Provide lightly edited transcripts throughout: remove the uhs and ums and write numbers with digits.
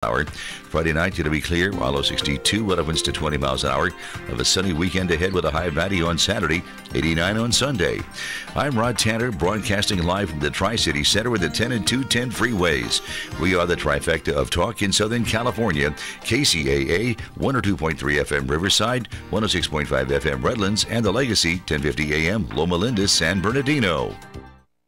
hour. Friday night going to be clear, while low 62, winds to 20 miles an hour. Of a sunny weekend ahead with a high of 90 on Saturday, 89 on Sunday. I'm Rod Tanner, broadcasting live from the Tri-City Center with the 10 and 210 freeways. We are the trifecta of talk in Southern California. KCAA 102.3 FM Riverside, 106.5 FM Redlands, and the Legacy 1050 AM Loma Linda, San Bernardino.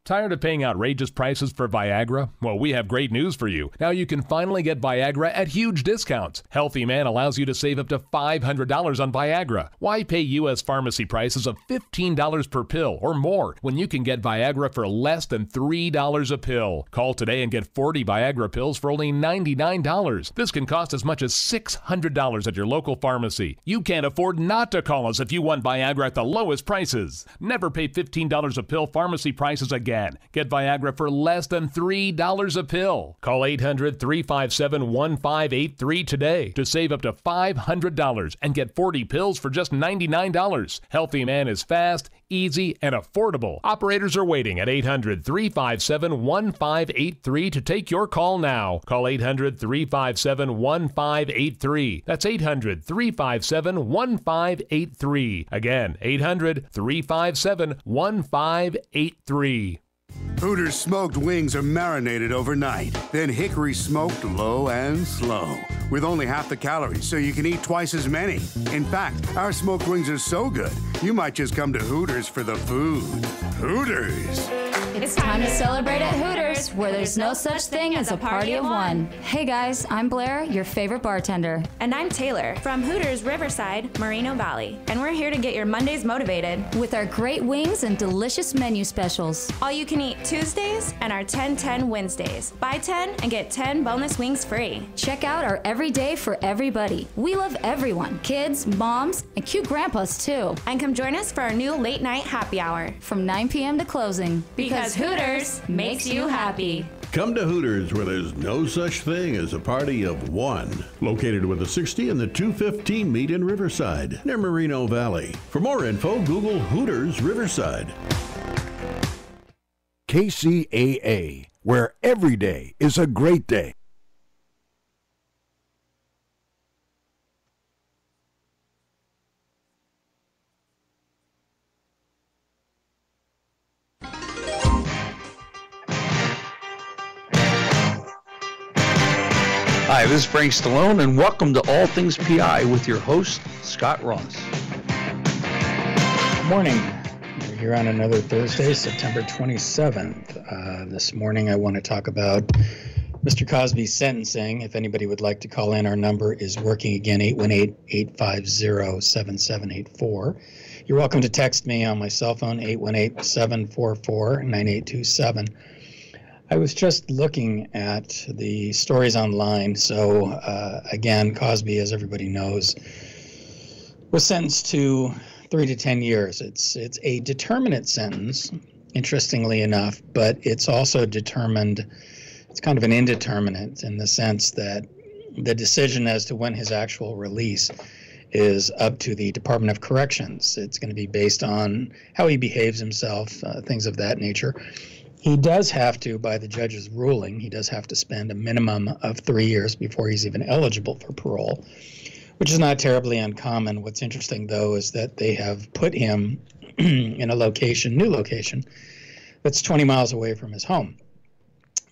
Tired of paying outrageous prices for Viagra? Well, we have great news for you. Now you can finally get Viagra at huge discounts. Healthy Man allows you to save up to $500 on Viagra. Why pay U.S. pharmacy prices of $15 per pill or more when you can get Viagra for less than $3 a pill? Call today and get 40 Viagra pills for only $99. This can cost as much as $600 at your local pharmacy. You can't afford not to call us if you want Viagra at the lowest prices. Never pay $15 a pill pharmacy prices again. Get Viagra for less than $3 a pill. Call 800-357-1583 today to save up to $500 and get 40 pills for just $99. Healthy Man is fast, easy, and affordable. Operators are waiting at 800-357-1583 to take your call now. Call 800-357-1583. That's 800-357-1583. Again, 800-357-1583. Hooters smoked wings are marinated overnight, then hickory smoked low and slow, with only half the calories, so you can eat twice as many. In fact, our smoked wings are so good, you might just come to Hooters for the food. Hooters! It's time to celebrate at Hooters, where there's no such thing as a party of one. Hey guys, I'm Blair, your favorite bartender. And I'm Taylor, from Hooters Riverside, Moreno Valley. And we're here to get your Mondays motivated with our great wings and delicious menu specials. All you can eat Tuesdays and our 10-10 Wednesdays. Buy 10 and get 10 boneless wings free. Check out our everyday for everybody. We love everyone, kids, moms, and cute grandpas too. And come join us for our new late night happy hour from 9 p.m. to closing. Because Hooters makes you happy. Come to Hooters, where there's no such thing as a party of one. Located with the 60 and the 215 meet in Riverside, near Moreno Valley. For more info, Google Hooters Riverside. KCAA, where every day is a great day. Hi, this is Frank Stallone, and welcome to All Things P.I. with your host, Scott Ross. Good morning. We're here on another Thursday, September 27th. This morning I want to talk about Mr. Cosby's sentencing. If anybody would like to call in, our number is working again, 818-850-7784. You're welcome to text me on my cell phone, 818-744-9827. I was just looking at the stories online. So, again, Cosby, as everybody knows, was sentenced to 3 to 10 years. It's a determinate sentence, interestingly enough, but it's also determined, it's kind of an indeterminate in the sense that the decision as to when his actual release is up to the Department of Corrections. It's going to be based on how he behaves himself, things of that nature. He does have to, by the judge's ruling, he does have to spend a minimum of 3 years before he's even eligible for parole, which is not terribly uncommon. What's interesting, though, is that they have put him in a location, new location, that's 20 miles away from his home.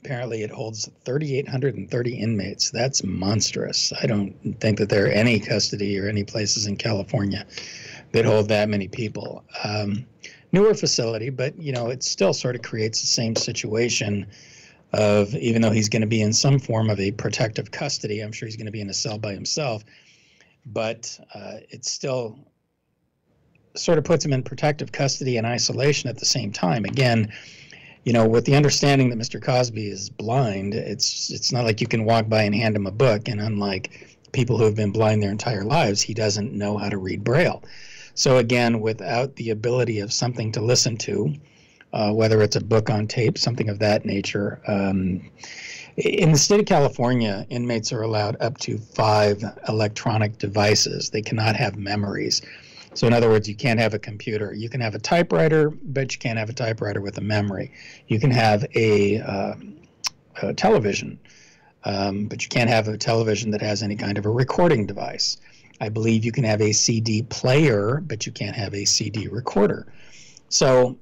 Apparently, it holds 3,830 inmates. That's monstrous. I don't think that there are any custody or any places in California that hold that many people. Newer facility, but, you know, it still sort of creates the same situation of, even though he's going to be in some form of a protective custody, I'm sure he's going to be in a cell by himself, but it still sort of puts him in protective custody and isolation at the same time. Again, you know, with the understanding that Mr. Cosby is blind, it's not like you can walk by and hand him a book, and unlike people who have been blind their entire lives, he doesn't know how to read Braille. So again, without the ability of something to listen to, whether it's a book on tape, something of that nature, in the state of California, inmates are allowed up to 5 electronic devices. They cannot have memories. So in other words, you can't have a computer. You can have a typewriter, but you can't have a typewriter with a memory. You can have a television, but you can't have a television that has any kind of a recording device. I believe you can have a CD player, but you can't have a CD recorder. So,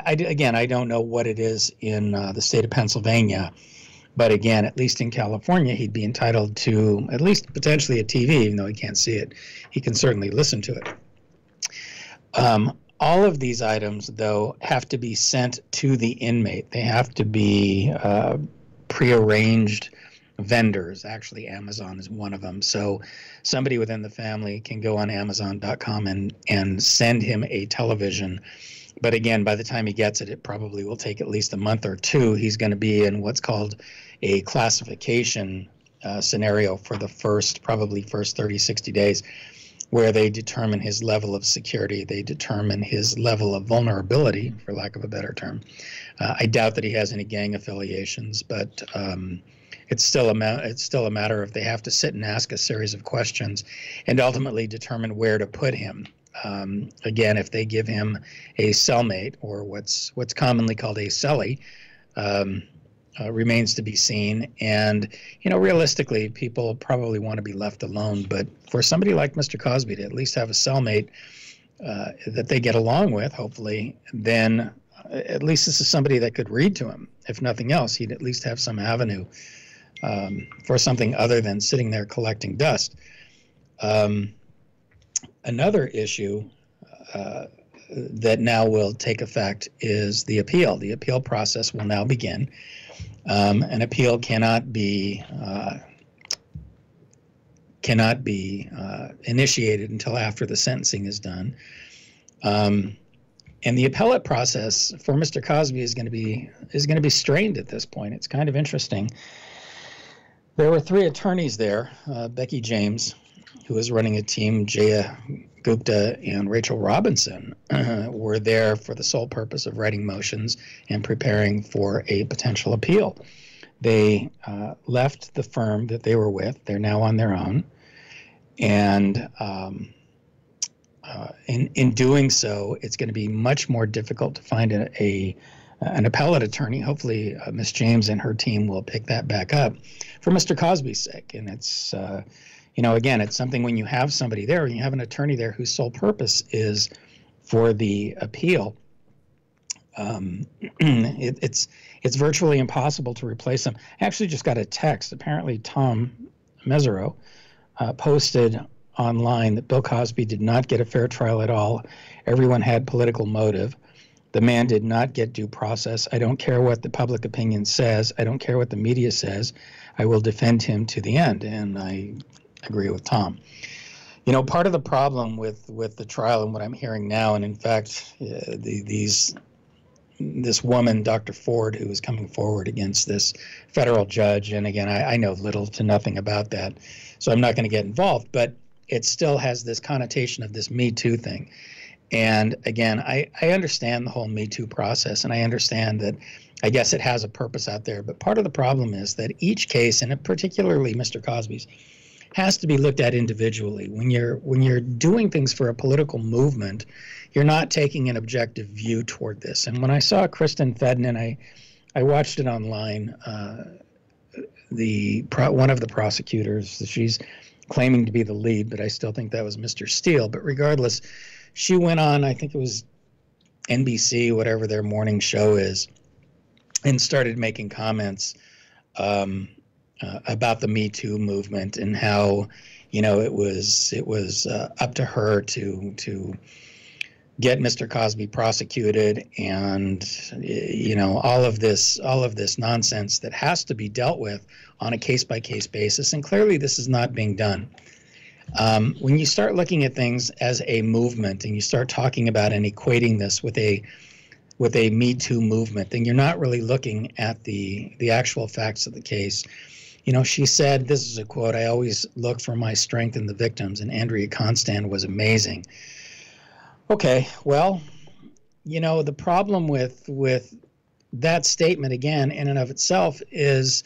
again, I don't know what it is in the state of Pennsylvania, but again, at least in California, he'd be entitled to at least potentially a TV, even though he can't see it. He can certainly listen to it. All of these items, though, have to be sent to the inmate. They have to be prearranged vendors. Actually, Amazon is one of them. So somebody within the family can go on Amazon.com and send him a television. But again, by the time he gets it, it probably will take at least a month or two. He's going to be in what's called a classification scenario for the probably first 30, 60 days, where they determine his level of security. They determine his level of vulnerability, for lack of a better term. I doubt that he has any gang affiliations, but it's still a matter of they have to sit and ask a series of questions and ultimately determine where to put him. Again, if they give him a cellmate, or what's commonly called a cellie, remains to be seen. And, realistically, people probably want to be left alone. But for somebody like Mr. Cosby to at least have a cellmate that they get along with, hopefully, then at least this is somebody that could read to him. If nothing else, he'd at least have some avenue for something other than sitting there collecting dust. Another issue that now will take effect is the appeal. The appeal process will now begin. An appeal cannot be initiated until after the sentencing is done. And the appellate process for Mr. Cosby is going to be strained at this point. It's kind of interesting. There were 3 attorneys there. Becky James, who was running a team, Jaya Gupta and Rachel Robinson, were there for the sole purpose of writing motions and preparing for a potential appeal. They left the firm that they were with. They're now on their own. And in doing so, it's going to be much more difficult to find an appellate attorney. Hopefully, Ms. James and her team will pick that back up for Mr. Cosby's sake. And it's, again, it's something when you have somebody there, when you have an attorney there whose sole purpose is for the appeal, it's virtually impossible to replace them. I actually just got a text. Apparently, Tom Mesereau posted online that Bill Cosby did not get a fair trial at all. Everyone had political motive. The man did not get due process. I don't care what the public opinion says. I don't care what the media says. I will defend him to the end. And I agree with Tom. Part of the problem with the trial and what I'm hearing now, and in fact, this woman, Dr. Ford, who is coming forward against this federal judge, and again, I know little to nothing about that, so I'm not going to get involved, but it still has this connotation of this Me Too thing. And again, I understand the whole Me Too process, and I understand that I guess it has a purpose out there, but part of the problem is that each case, and particularly Mr. Cosby's, has to be looked at individually. When you're doing things for a political movement, you're not taking an objective view toward this. And when I saw Kristen Fedden, I watched it online, one of the prosecutors, she's claiming to be the lead, but I still think that was Mr. Steele. But regardless, she went on, I think it was NBC, whatever their morning show is, and started making comments about the Me Too movement and how, it was up to her to get Mr. Cosby prosecuted, and all of this nonsense that has to be dealt with on a case-by-case basis, and clearly this is not being done. When you start looking at things as a movement and you start talking about and equating this with a Me Too movement, then you're not really looking at the actual facts of the case. She said, this is a quote, "I always look for my strength in the victims, and Andrea Constand was amazing." Okay, well, the problem with that statement, again, in and of itself, is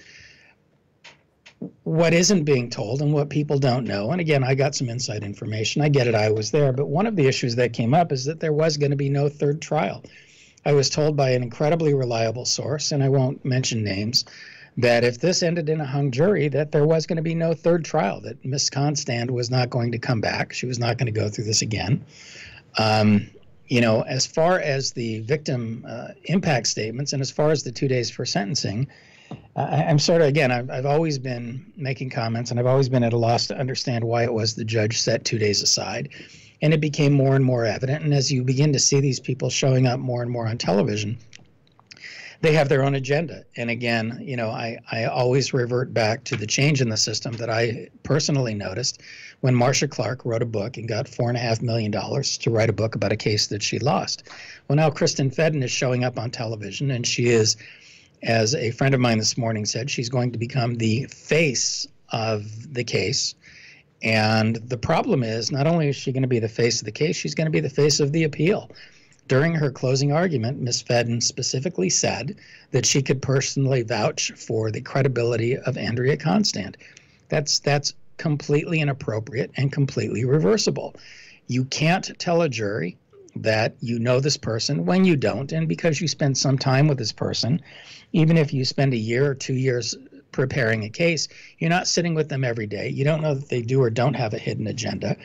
what isn't being told and what people don't know. And again, I got some inside information. I get it. I was there. But one of the issues that came up is that there was going to be no third trial. I was told by an incredibly reliable source, and I won't mention names, that if this ended in a hung jury, that there was going to be no third trial, that Ms. Constand was not going to come back. She was not going to go through this again. As far as the victim impact statements and as far as the 2 days for sentencing, I'm sort of, again, I've always been making comments, and I've always been at a loss to understand why it was the judge set 2 days aside. And it became more and more evident. And as you begin to see these people showing up more and more on television, they have their own agenda. And again, I always revert back to the change in the system that I personally noticed when Marcia Clark wrote a book and got $4.5 million to write a book about a case that she lost. Well, now Kristen Fedden is showing up on television, and she is, as a friend of mine this morning said, she's going to become the face of the case. And the problem is, not only is she going to be the face of the case, she's going to be the face of the appeal. During her closing argument, Ms. Fedden specifically said that she could personally vouch for the credibility of Andrea Constand. That's completely inappropriate and completely reversible. You can't tell a jury that you know this person when you don't, and because you spend some time with this person, even if you spend a year or 2 years preparing a case, you're not sitting with them every day. You don't know that they do or don't have a hidden agenda.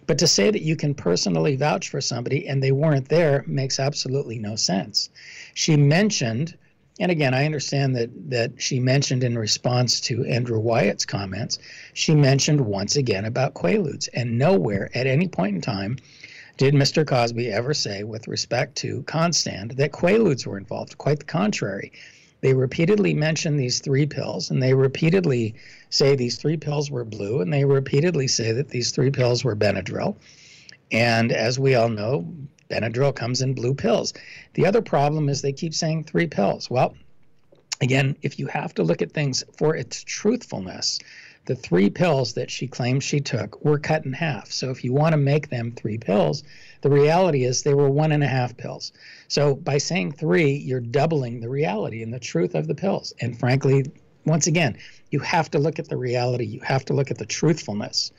But to say that you can personally vouch for somebody and they weren't there makes absolutely no sense. She mentioned, and again, I understand that she mentioned in response to Andrew Wyatt's comments, she mentioned once again about Quaaludes. And nowhere at any point in time did Mr. Cosby ever say, with respect to Constand, that Quaaludes were involved. Quite the contrary. They repeatedly mention these 3 pills, and they repeatedly say these 3 pills were blue, and they repeatedly say that these 3 pills were Benadryl. And as we all know, Benadryl comes in blue pills. The other problem is they keep saying 3 pills. Well, again, if you have to look at things for its truthfulness, the 3 pills that she claims she took were cut in half. So if you want to make them 3 pills, the reality is they were 1.5 pills. So by saying 3, you're doubling the reality and the truth of the pills. And frankly, once again, you have to look at the reality. You have to look at the truthfulness.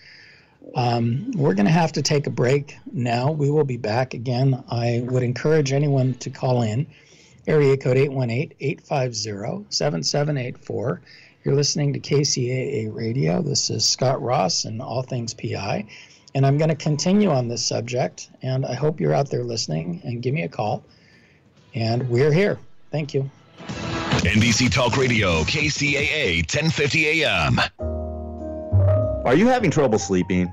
We're going to have to take a break now. We will be back again. I would encourage anyone to call in. Area code 818-850-7784. You're listening to KCAA Radio. This is Scott Ross and All Things P.I. And I'm going to continue on this subject, and I hope you're out there listening, and give me a call. And we're here. Thank you. NBC Talk Radio, KCAA 1050 AM. Are you having trouble sleeping?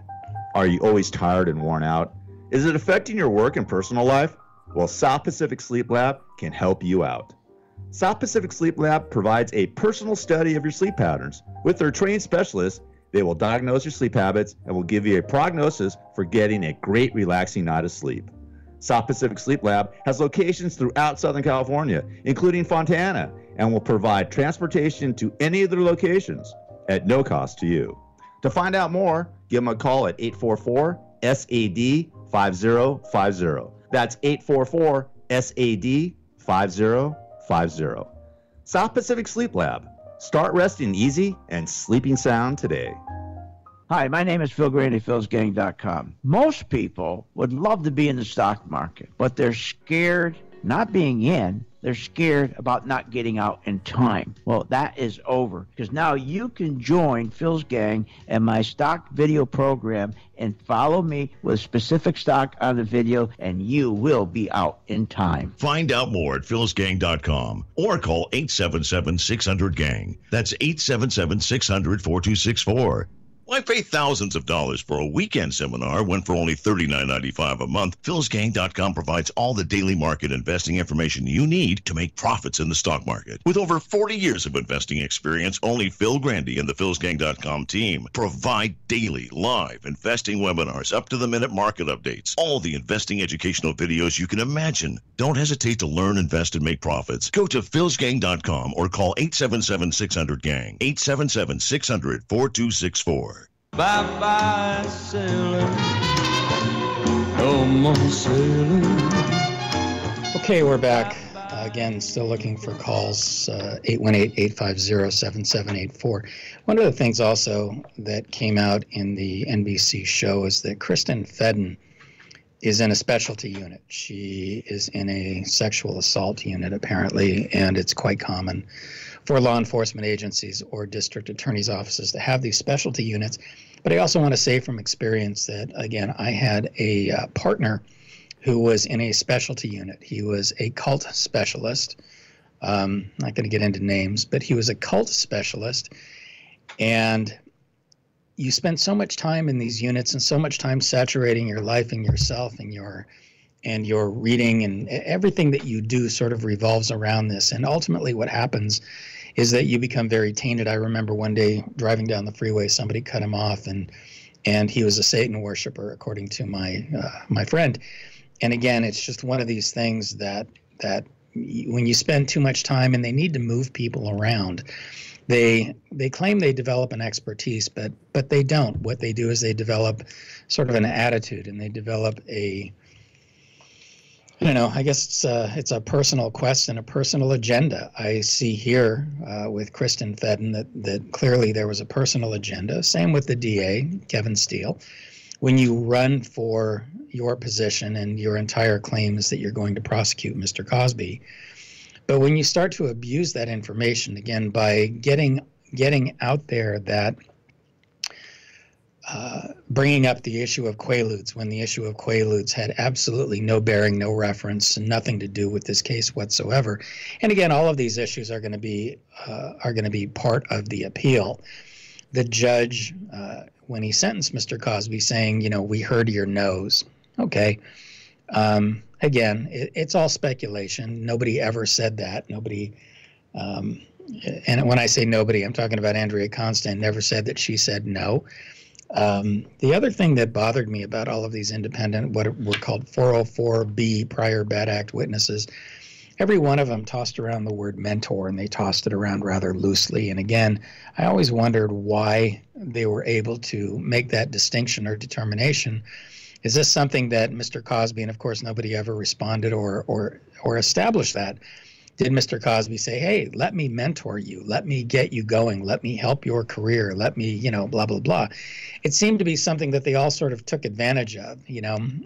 Are you always tired and worn out? Is it affecting your work and personal life? Well, South Pacific Sleep Lab can help you out. South Pacific Sleep Lab provides a personal study of your sleep patterns. With their trained specialists, they will diagnose your sleep habits and will give you a prognosis for getting a great relaxing night of sleep. South Pacific Sleep Lab has locations throughout Southern California, including Fontana, and will provide transportation to any of their locations at no cost to you. To find out more, give them a call at 844-SAD-5050. That's 844-SAD-5050. South Pacific Sleep Lab. Start resting easy and sleeping sound today. Hi, my name is Phil Grandy, philsgang.com. Most people would love to be in the stock market, but they're scared not being in. They're scared about not getting out in time. Well, that is over, because now you can join Phil's Gang and my stock video program and follow me with specific stock on the video, and you will be out in time. Find out more at philsgang.com or call 877-600-GANG. That's 877-600-4264. Why pay thousands of dollars for a weekend seminar when for only $39.95 a month? philsgang.com provides all the daily market investing information you need to make profits in the stock market. With over 40 years of investing experience, only Phil Grandy and the philsgang.com team provide daily live investing webinars, up-to-the-minute market updates, all the investing educational videos you can imagine. Don't hesitate to learn, invest, and make profits. Go to philsgang.com or call 877-600-GANG, 877-600-4264. Bye-bye, sailor. No more sailing. Okay, we're back. Again, still looking for calls, 818-850-7784. One of the things also that came out in the NBC show is that Kristen Fedden is in a specialty unit. She is in a sexual assault unit, apparently, and it's quite common for law enforcement agencies or district attorneys' offices to have these specialty units. But I also want to say from experience that, again, I had a partner who was in a specialty unit. He was a cult specialist. Not going to get into names, but he was a cult specialist. And you spend so much time in these units and so much time saturating your life and yourself and your reading, and everything that you do sort of revolves around this. And ultimately what happens is that you become very tainted. I remember one day driving down the freeway, somebody cut him off, and he was a Satan worshiper, according to my friend. And again, it's just one of these things that when you spend too much time, and they need to move people around, they claim they develop an expertise, but they don't. What they do is they develop sort of an attitude, and they develop I guess it's a personal quest and a personal agenda. I see here with Kristen Fedden that clearly there was a personal agenda. Same with the DA, Kevin Steele. When you run for your position and your entire claim is that you're going to prosecute Mr. Cosby, but when you start to abuse that information, again, by getting out there that bringing up the issue of Quaaludes when the issue of Quaaludes had absolutely no bearing, no reference, and nothing to do with this case whatsoever. And again, all of these issues are going to be part of the appeal. The judge, when he sentenced Mr. Cosby, saying, we heard your no's. Okay. Again, it's all speculation. Nobody ever said that. Nobody. And when I say nobody, I'm talking about Andrea Constand, never said that she said no. The other thing that bothered me about all of these independent, what were called 404B prior bad act witnesses, every one of them tossed around the word mentor, and they tossed it around rather loosely. And again, I always wondered why they were able to make that distinction or determination. Is this something that Mr. Cosby, and of course nobody ever responded or established that, did Mr. Cosby say, hey, let me mentor you, let me get you going, let me help your career, let me, blah, blah, blah. It seemed to be something that they all sort of took advantage of,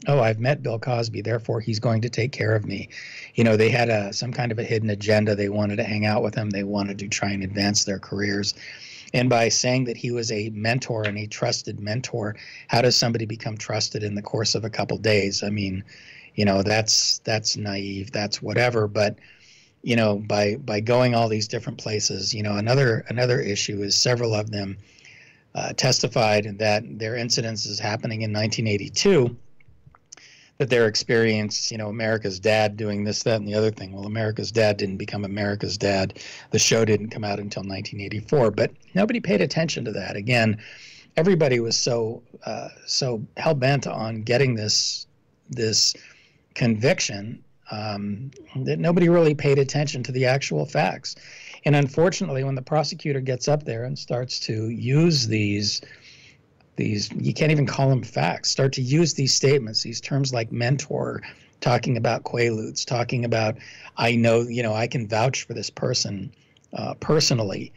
oh, I've met Bill Cosby, therefore he's going to take care of me. They had some kind of a hidden agenda. They wanted to hang out with him. They wanted to try and advance their careers. And by saying that he was a mentor and a trusted mentor, how does somebody become trusted in the course of a couple days? I mean, that's naive, that's whatever, but by going all these different places, another issue is several of them testified that their incidences happening in 1982, that their experience, America's Dad doing this, that, and the other thing. Well, America's Dad didn't become America's Dad. The show didn't come out until 1984, but nobody paid attention to that. Again, everybody was so hell-bent on getting this conviction that nobody really paid attention to the actual facts. And unfortunately, when the prosecutor gets up there and starts to use these, you can't even call them facts, start to use these statements, these terms like mentor, talking about Quaaludes, talking about, I know, I can vouch for this person personally.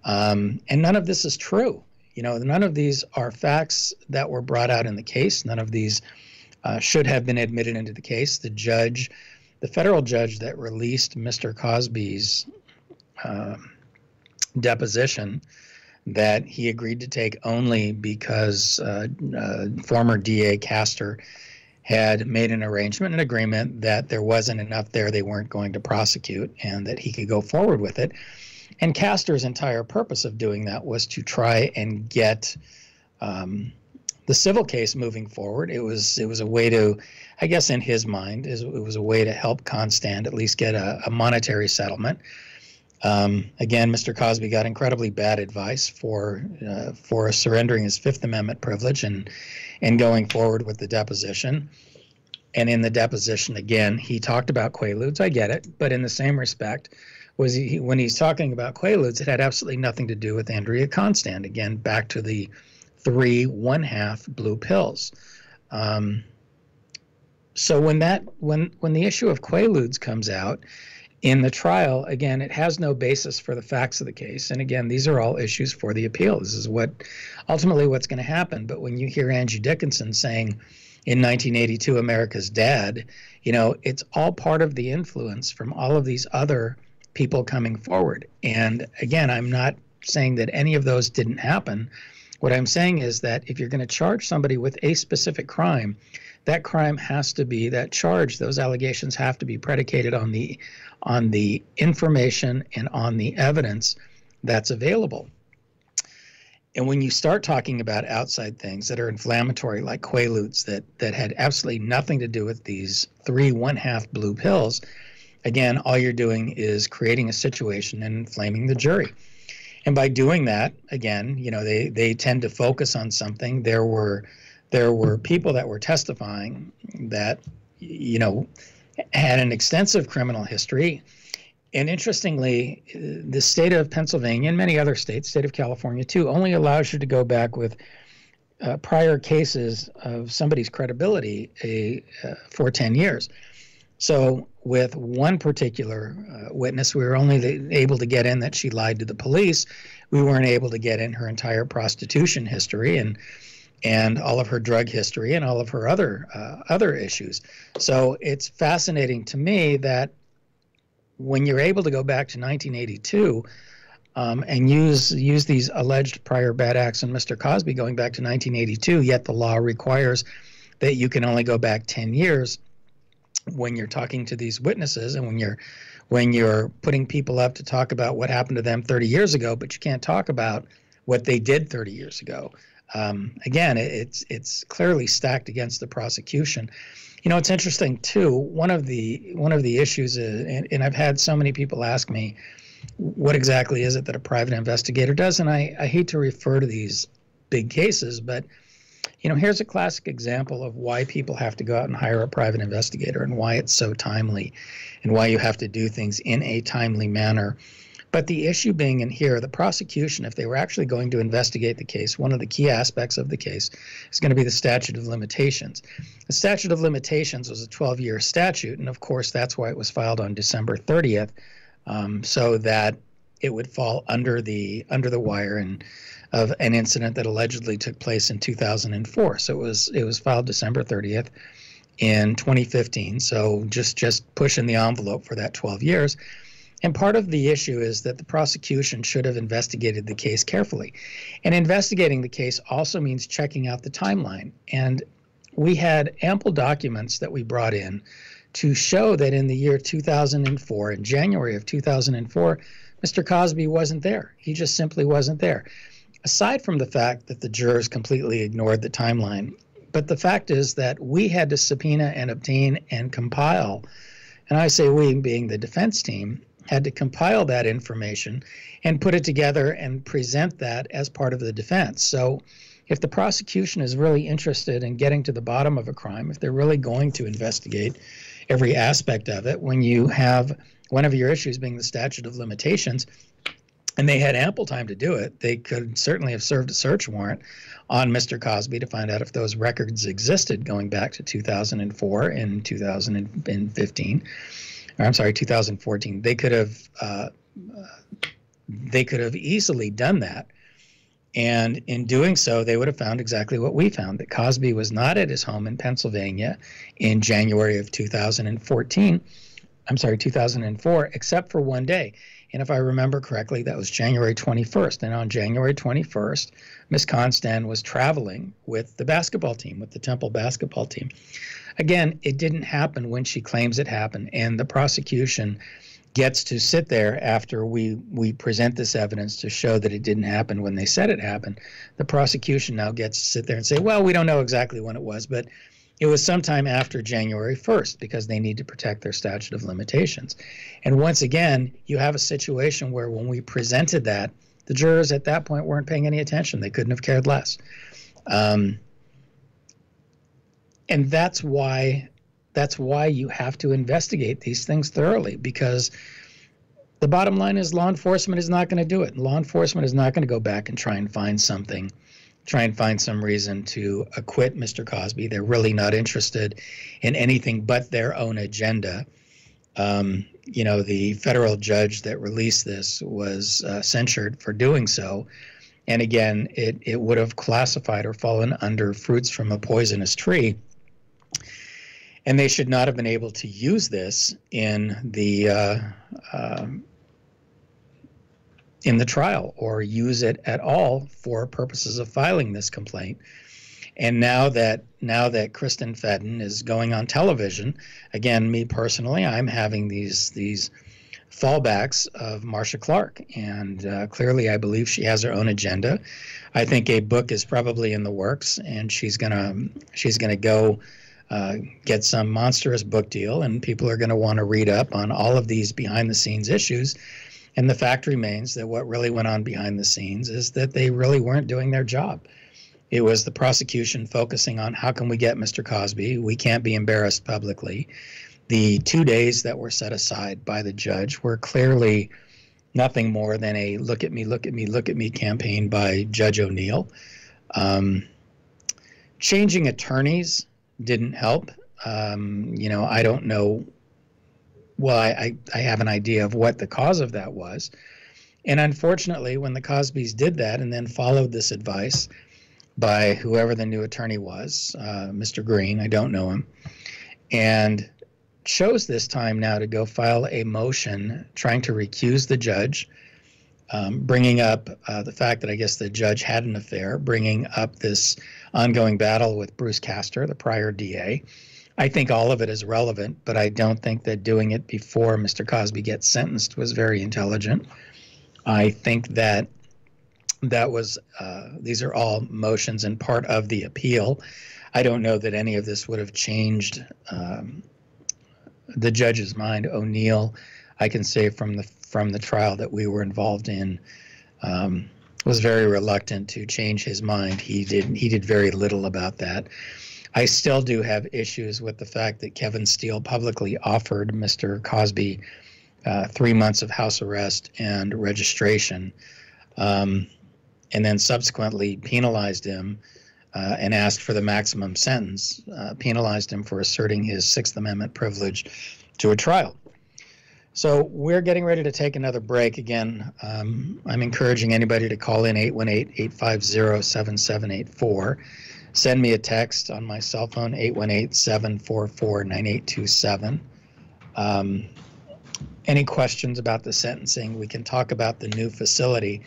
And none of this is true. None of these are facts that were brought out in the case. None of these should have been admitted into the case. The federal judge that released Mr. Cosby's deposition, that he agreed to take only because former DA Castor had made an arrangement, an agreement that there wasn't enough there, they weren't going to prosecute, and that he could go forward with it. And Castor's entire purpose of doing that was to try and get the civil case moving forward. It was a way to, I guess in his mind, it was a way to help Constand at least get a monetary settlement. Again, Mr. Cosby got incredibly bad advice for surrendering his Fifth Amendment privilege and going forward with the deposition. And in the deposition, again, he talked about Quaaludes. I get it, but in the same respect, when he's talking about Quaaludes, it had absolutely nothing to do with Andrea Constand. Again, back to the 3 1/2 blue pills. So when the issue of Quaaludes comes out in the trial, again, it has no basis for the facts of the case. And again, these are all issues for the appeal. This is ultimately what's going to happen. But when you hear Angie Dickinson saying in 1982, America's Dad, it's all part of the influence from all of these other people coming forward. And again, I'm not saying that any of those didn't happen. What I'm saying is that if you're going to charge somebody with a specific crime, that crime has to be, that charge, those allegations have to be predicated on the information and on the evidence that's available. And when you start talking about outside things that are inflammatory, like Quaaludes, that had absolutely nothing to do with these 3 1/2 blue pills, again, all you're doing is creating a situation and inflaming the jury. And by doing that, again, you know, they tend to focus on something. There were people that were testifying that, you know, had an extensive criminal history. And interestingly, the state of Pennsylvania and many other states, state of California too, only allows you to go back with prior cases of somebody's credibility for 10 years. So with one particular witness, we were only able to get in that she lied to the police. We weren't able to get in her entire prostitution history and all of her drug history and all of her other issues. So it's fascinating to me that when you're able to go back to 1982 and use these alleged prior bad acts on Mr. Cosby going back to 1982, yet the law requires that you can only go back 10 years when you're talking to these witnesses and when you're putting people up to talk about what happened to them 30 years ago, but you can't talk about what they did 30 years ago. Again, it's clearly stacked against the prosecution. You know, it's interesting too. One of the issues is, and I've had so many people ask me, what exactly is it that a private investigator does? And I hate to refer to these big cases, but you know, here's a classic example of why people have to go out and hire a private investigator and why it's so timely and why you have to do things in a timely manner. But the issue being in here, the prosecution, if they were actually going to investigate the case, one of the key aspects of the case is going to be the statute of limitations. The statute of limitations was a 12-year statute, and of course that's why it was filed on December 30th, so that it would fall under the wire and of an incident that allegedly took place in 2004. So it was filed December 30th in 2015. So just pushing the envelope for that 12 years. And part of the issue is that the prosecution should have investigated the case carefully. And investigating the case also means checking out the timeline. And we had ample documents that we brought in to show that in the year 2004, in January of 2004, Mr. Cosby wasn't there. He just simply wasn't there. Aside from the fact that the jurors completely ignored the timeline, but the fact is that we had to subpoena and obtain and compile, and I say we being the defense team, had to compile that information and put it together and present that as part of the defense. So if the prosecution is really interested in getting to the bottom of a crime, if they're really going to investigate every aspect of it, when you have one of your issues being the statute of limitations, and they had ample time to do it, they could certainly have served a search warrant on Mr. Cosby to find out if those records existed going back to 2004 and 2015. Or I'm sorry, 2014. They could have easily done that. And in doing so, they would have found exactly what we found, that Cosby was not at his home in Pennsylvania in January of 2004, except for one day. And if I remember correctly, that was January 21st. And on January 21st, Ms. Constan was traveling with the basketball team, with the Temple basketball team. Again, it didn't happen when she claims it happened. And the prosecution gets to sit there after we present this evidence to show that it didn't happen when they said it happened. The prosecution now gets to sit there and say, well, we don't know exactly when it was, but it was sometime after January 1st because they need to protect their statute of limitations. And once again, you have a situation where when we presented that, the jurors at that point weren't paying any attention. They couldn't have cared less. And that's why you have to investigate these things thoroughly, because the bottom line is law enforcement is not going to do it. Law enforcement is not going to go back and try and find some reason to acquit Mr. Cosby. They're really not interested in anything but their own agenda. The federal judge that released this was censured for doing so. And again, it would have classified or fallen under fruits from a poisonous tree. And they should not have been able to use this in the in the trial or use it at all for purposes of filing this complaint. And now that Kristen Fedden is going on television, again, me personally, I'm having these fallbacks of Marcia Clark, and clearly I believe she has her own agenda. I think a book is probably in the works, and she's gonna go get some monstrous book deal, and people are gonna want to read up on all of these behind the scenes issues. And the fact remains that what really went on behind the scenes is that they really weren't doing their job. It was the prosecution focusing on how can we get Mr. Cosby? We can't be embarrassed publicly. The 2 days that were set aside by the judge were clearly nothing more than a look at me, look at me, look at me campaign by Judge O'Neill. Changing attorneys didn't help. I don't know. Well, I have an idea of what the cause of that was. And unfortunately, when the Cosbys did that and then followed this advice by whoever the new attorney was, Mr. Green, I don't know him, and chose this time now to go file a motion trying to recuse the judge, bringing up the fact that I guess the judge had an affair, bringing up this ongoing battle with Bruce Castor, the prior DA. I think all of it is relevant, but I don't think that doing it before Mr. Cosby gets sentenced was very intelligent. I think that was these are all motions and part of the appeal. I don't know that any of this would have changed the judge's mind. O'Neill, I can say from the trial that we were involved in, was very reluctant to change his mind. He did very little about that. I still do have issues with the fact that Kevin Steele publicly offered Mr. Cosby 3 months of house arrest and registration, and then subsequently penalized him and asked for the maximum sentence, penalized him for asserting his Sixth Amendment privilege to a trial. So we're getting ready to take another break. Again, I'm encouraging anybody to call in 818-850-7784. Send me a text on my cell phone, 818-744-9827. Any questions about the sentencing? We can talk about the new facility.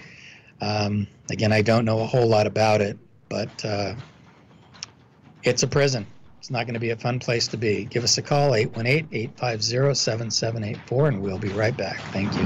Again, I don't know a whole lot about it, but it's a prison. It's not going to be a fun place to be. Give us a call, 818-850-7784, and we'll be right back. Thank you.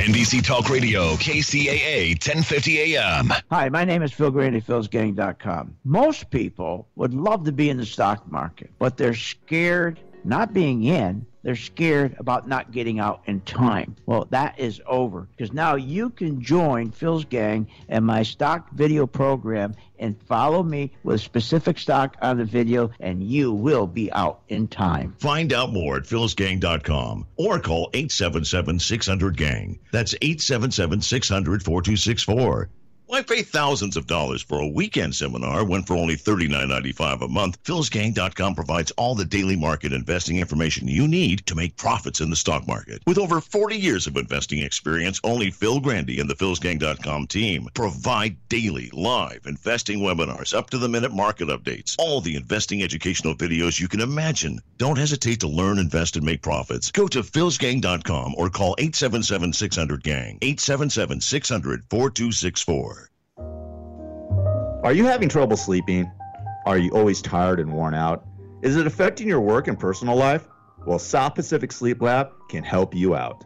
NBC Talk Radio, KCAA 1050 AM. Hi, my name is Phil Grandy, philsgang.com. Most people would love to be in the stock market, but they're scared not being in. They're scared about not getting out in time. Well, that is over, because now you can join Phil's Gang and my stock video program and follow me with specific stock on the video, and you will be out in time. Find out more at philsgang.com or call 877-600-GANG. That's 877-600-4264. Why pay thousands of dollars for a weekend seminar when for only $39.95 a month, philsgang.com provides all the daily market investing information you need to make profits in the stock market. With over 40 years of investing experience, only Phil Grandy and the philsgang.com team provide daily live investing webinars, up-to-the-minute market updates, all the investing educational videos you can imagine. Don't hesitate to learn, invest, and make profits. Go to philsgang.com or call 877-600-GANG, 877-600-4264. Are you having trouble sleeping? Are you always tired and worn out? Is it affecting your work and personal life? Well, South Pacific Sleep Lab can help you out.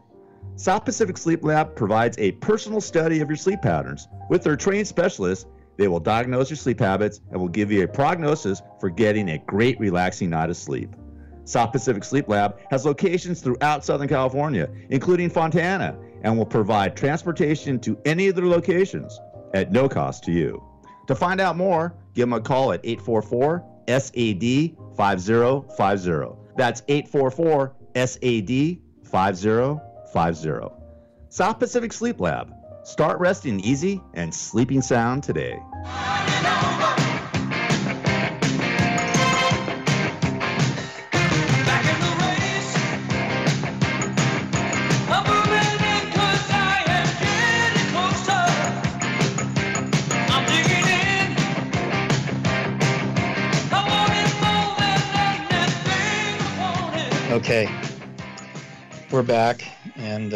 South Pacific Sleep Lab provides a personal study of your sleep patterns. With their trained specialists, they will diagnose your sleep habits and will give you a prognosis for getting a great relaxing night of sleep. South Pacific Sleep Lab has locations throughout Southern California, including Fontana, and will provide transportation to any of their locations at no cost to you. To find out more, give them a call at 844-SAD-5050. That's 844-SAD-5050. South Pacific Sleep Lab. Start resting easy and sleeping sound today. Okay, we're back, and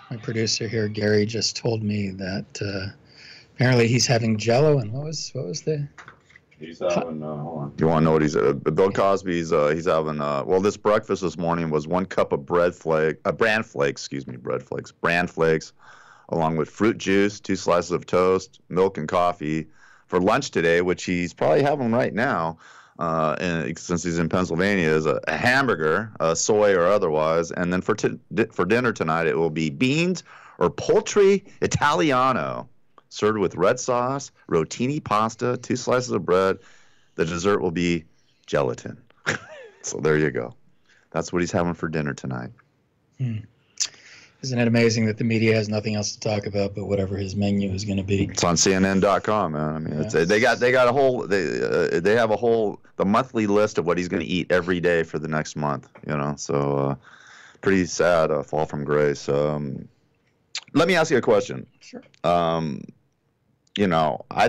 My producer here, Gary, just told me that apparently he's having Jello, and what was the? He's having. Hold on. You want to know what he's? Bill Cosby's. He's having. Well, this breakfast this morning was 1 cup of bran flakes, along with fruit juice, 2 slices of toast, milk, and coffee. For lunch today, which he's probably having right now, and since he's in Pennsylvania, is a hamburger, soy or otherwise. And then for dinner tonight, it will be beans or poultry Italiano, served with red sauce, rotini pasta, 2 slices of bread. The dessert will be gelatin. So there you go. That's what he's having for dinner tonight. Isn't it amazing that the media has nothing else to talk about but whatever his menu is going to be? It's on CNN.com, man. I mean, they have the monthly list of what he's going to eat every day for the next month. So pretty sad fall from grace. Let me ask you a question. Sure. I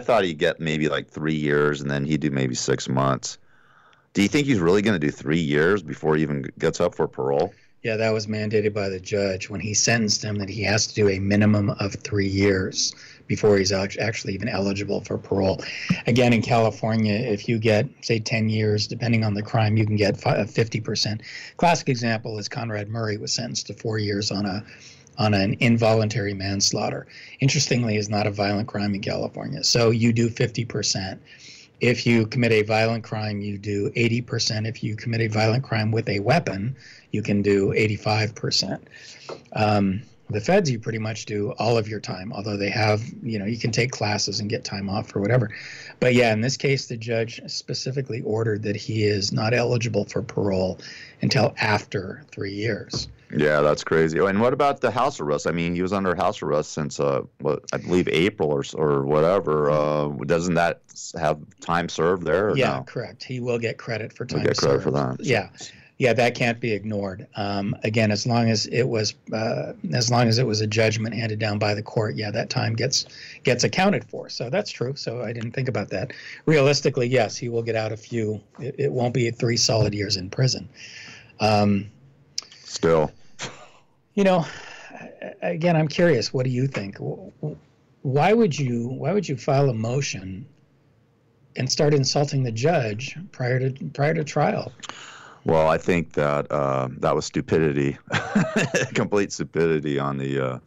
thought he'd get maybe like 3 years, and then he'd do maybe 6 months. Do you think he's really going to do 3 years before he even gets up for parole? Yeah, that was mandated by the judge when he sentenced him, that he has to do a minimum of 3 years before he's actually even eligible for parole. Again, in California, if you get, say, 10 years, depending on the crime, you can get 50%. Classic example is Conrad Murray was sentenced to 4 years on an involuntary manslaughter. Interestingly, is not a violent crime in California. So you do 50%. If you commit a violent crime, you do 80%. If you commit a violent crime with a weapon, you can do 85%. The feds, you pretty much do all of your time, although they have, you can take classes and get time off or whatever. But yeah, in this case, the judge specifically ordered that he is not eligible for parole until after 3 years. Yeah, that's crazy. And what about the house arrest? I mean, he was under house arrest since, I believe, April or whatever. Doesn't that have time served there? Or no? Correct. He will get credit for time served. Credit for that. Yeah. Yeah, that can't be ignored. Again, as long as it was a judgment handed down by the court, that time gets accounted for. So that's true. So I didn't think about that. Realistically, yes, he will get out a few. It won't be 3 solid years in prison. Still. Again, I'm curious. What do you think? Why would you file a motion and start insulting the judge prior to trial? Well, I think that that was stupidity, complete stupidity on the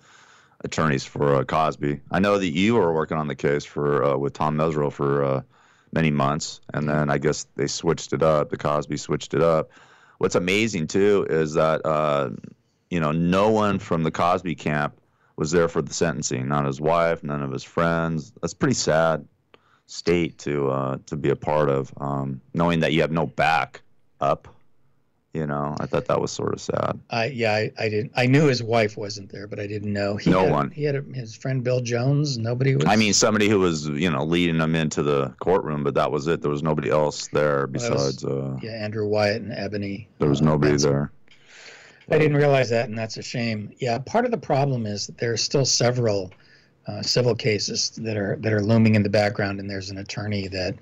attorneys for Cosby. I know that you were working on the case with Tom Mesereau for many months, and then I guess they switched it up. The Cosby switched it up. What's amazing too is that no one from the Cosby camp was there for the sentencing. Not his wife, none of his friends. That's a pretty sad state to be a part of, knowing that you have no backup. I thought that was sort of sad. I didn't. I knew his wife wasn't there, but I didn't know. He had his friend Bill Jones. Nobody was. I mean, somebody who was, leading him into the courtroom, but that was it. There was nobody else there besides. Andrew Wyatt and Ebony. There was nobody there. I didn't realize that, and that's a shame. Yeah, part of the problem is that there are still several civil cases that are looming in the background, and there's an attorney that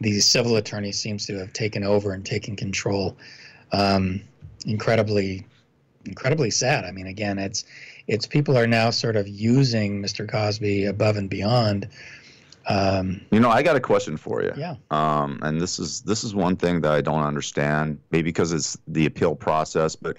the civil attorney seems to have taken over and taken control. Incredibly sad. I mean, again, it's people are now sort of using Mr. Cosby above and beyond. I got a question for you. Yeah. And this is one thing that I don't understand, maybe because it's the appeal process, but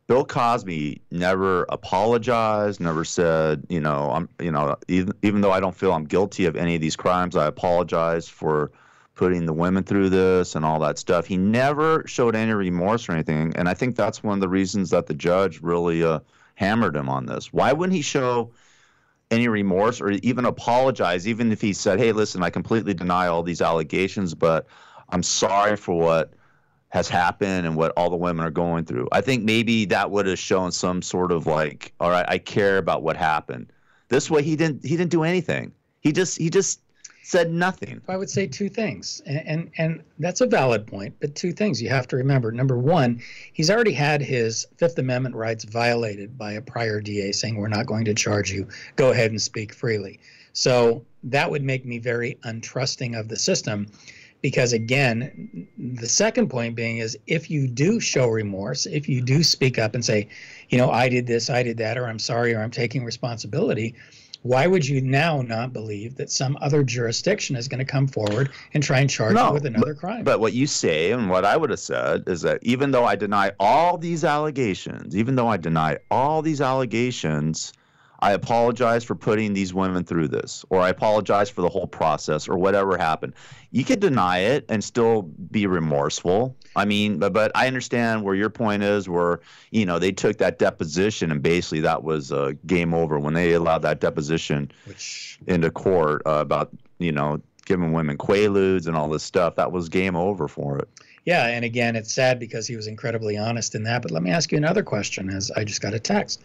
Bill Cosby never apologized, never said, even though I don't feel I'm guilty of any of these crimes, I apologize for putting the women through this and all that stuff. He never showed any remorse or anything, and I think that's one of the reasons that the judge really hammered him on this. Why wouldn't he show any remorse or even apologize, even if he said, hey, listen, I completely deny all these allegations, but I'm sorry for what has happened and what all the women are going through? I think maybe that would have shown some sort of like, all right, I care about what happened. This way, he didn't do anything. He just said nothing. I would say 2 things, and that's a valid point, but 2 things you have to remember. Number one, he's already had his Fifth Amendment rights violated by a prior DA saying, we're not going to charge you, go ahead and speak freely. So that would make me very untrusting of the system. Because again, the second point being is if you do show remorse, if you do speak up and say, I did this, I did that, or I'm sorry, or I'm taking responsibility, why would you now not believe that some other jurisdiction is going to come forward and try and charge you with another crime? But what you say and what I would have said is that even though I deny all these allegations, I apologize for putting these women through this, or I apologize for the whole process, or whatever happened. You could deny it and still be remorseful. I mean, but I understand where your point is, where, they took that deposition and basically that was game over when they allowed that deposition into court about, giving women quaaludes and all this stuff. That was game over for it. Yeah, and again, it's sad because he was incredibly honest in that. But let me ask you another question, as I just got a text.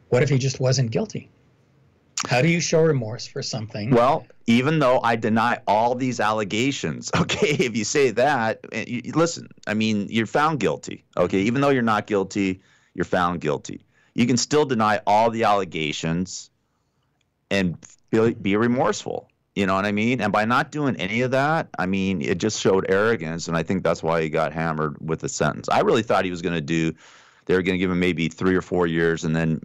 What if he just wasn't guilty? How do you show remorse for something? Well, even though I deny all these allegations, okay, if you say that, listen, I mean, you're found guilty, okay? Even though you're not guilty, you're found guilty. You can still deny all the allegations and be remorseful. You know what I mean? And by not doing any of that, I mean, it just showed arrogance, and I think that's why he got hammered with the sentence. I really thought he was going to they were going to give him maybe 3 or 4 years and then,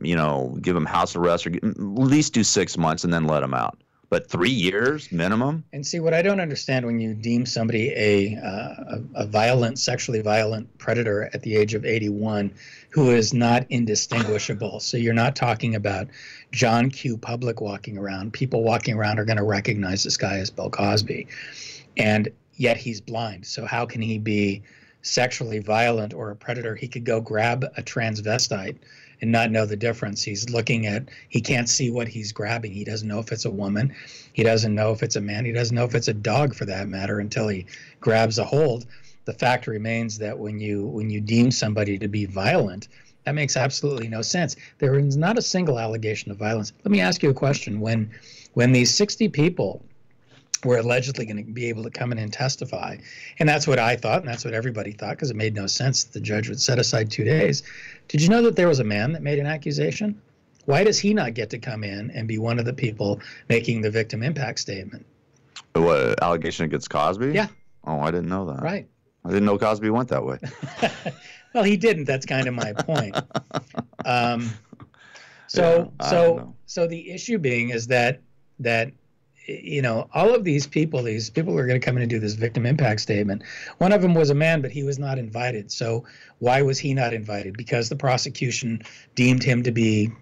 give him house arrest or at least do 6 months and then let him out. But 3 years minimum? And see, what I don't understand when you deem somebody a violent, sexually violent predator at the age of 81 who is not indistinguishable. So you're not talking about John Q. Public walking around. People walking around are going to recognize this guy as Bill Cosby. And yet he's blind. So how can he be sexually violent or a predator? He could go grab a transvestite and not know the difference. He can't see what he's grabbing. He doesn't know if it's a woman. He doesn't know if it's a man. He doesn't know if it's a dog, for that matter, until he grabs a hold. The fact remains that when you deem somebody to be violent, that makes absolutely no sense. There is not a single allegation of violence. Let me ask you a question. When these 60 people were allegedly going to be able to come in and testify, and that's what I thought, and that's what everybody thought, because it made no sense that the judge would set aside 2 days. Did you know that there was a man that made an accusation? Why does he not get to come in and be one of the people making the victim impact statement? What, allegation against Cosby? Yeah. Oh, I didn't know that. Right. I didn't know Cosby went that way. Well, he didn't. That's kind of my point. So the issue being is that all of these people are going to come in and do this victim impact statement. One of them was a man, but he was not invited. So why was he not invited? Because the prosecution deemed him to be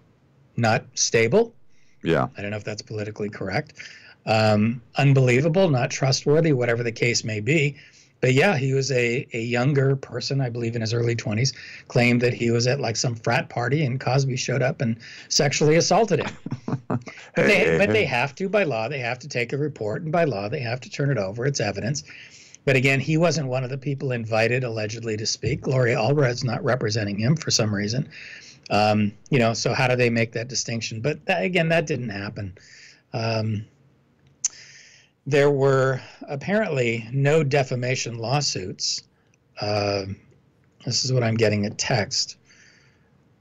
not stable. Yeah. I don't know if that's politically correct. Unbelievable, not trustworthy, whatever the case may be. But yeah, he was a younger person, I believe in his early 20s, claimed that he was at like some frat party and Cosby showed up and sexually assaulted him. But they have to, by law, they have to take a report, and by law, they have to turn it over. It's evidence. But again, he wasn't one of the people invited allegedly to speak. Gloria Allred's not representing him for some reason. So how do they make that distinction? But again, that didn't happen. There were apparently no defamation lawsuits. This is what I'm getting a text.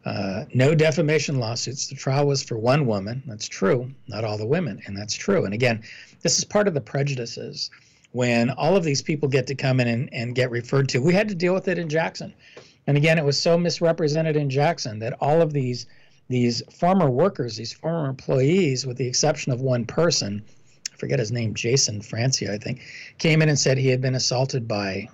No defamation lawsuits. The trial was for one woman. That's true. Not all the women, and that's true. And again, this is part of the prejudices. When all of these people get to come in and get referred to, we had to deal with it in Jackson. And again, it was so misrepresented in Jackson that all of these former workers, these former employees, with the exception of one person, I forget his name, Jason Francia, I think, came in and said he had been assaulted by